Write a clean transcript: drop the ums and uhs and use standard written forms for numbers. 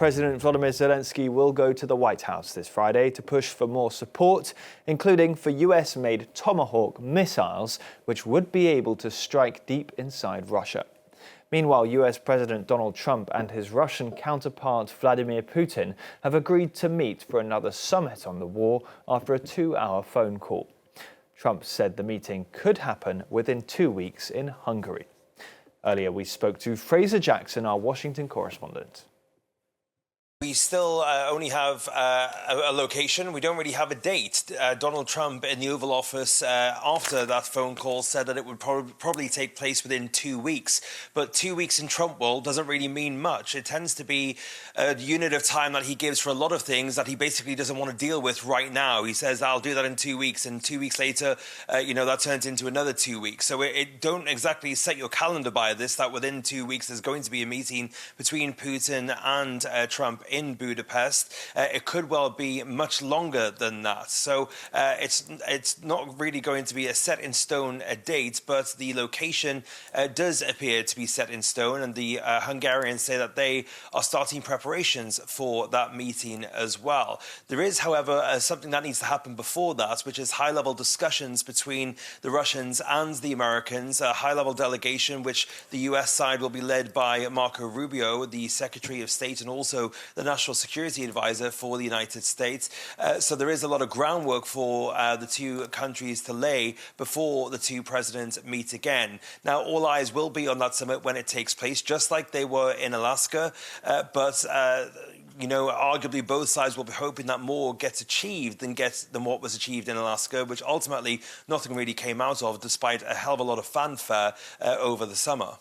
President Volodymyr Zelenskiy will go to the White House this Friday to push for more support, including for US-made Tomahawk missiles, which would be able to strike deep inside Russia. Meanwhile, US President Donald Trump and his Russian counterpart Vladimir Putin have agreed to meet for another summit on the war after a 2-hour phone call. Trump said the meeting could happen within 2 weeks in Hungary. Earlier, we spoke to Fraser Jackson, our Washington correspondent. We still only have a location. We don't really have a date. Donald Trump in the Oval Office after that phone call said that it would probably take place within 2 weeks. But 2 weeks in Trump world doesn't really mean much. It tends to be a unit of time that he gives for a lot of things that he basically doesn't want to deal with right now. He says, I'll do that in 2 weeks. And 2 weeks later, that turns into another 2 weeks. So it don't exactly set your calendar by this, that within 2 weeks there's going to be a meeting between Putin and Trump in Budapest. It could well be much longer than that. So it's not really going to be a set in stone date, but the location does appear to be set in stone, and the Hungarians say that they are starting preparations for that meeting as well. There is, however, something that needs to happen before that, which is high-level discussions between the Russians and the Americans, a high-level delegation which the US side will be led by Marco Rubio, the Secretary of State, and also the National Security Advisor for the United States. So there is a lot of groundwork for the two countries to lay before the two presidents meet again. Now, all eyes will be on that summit when it takes place, just like they were in Alaska. Arguably both sides will be hoping that more gets achieved than what was achieved in Alaska, which ultimately nothing really came out of, despite a hell of a lot of fanfare over the summer.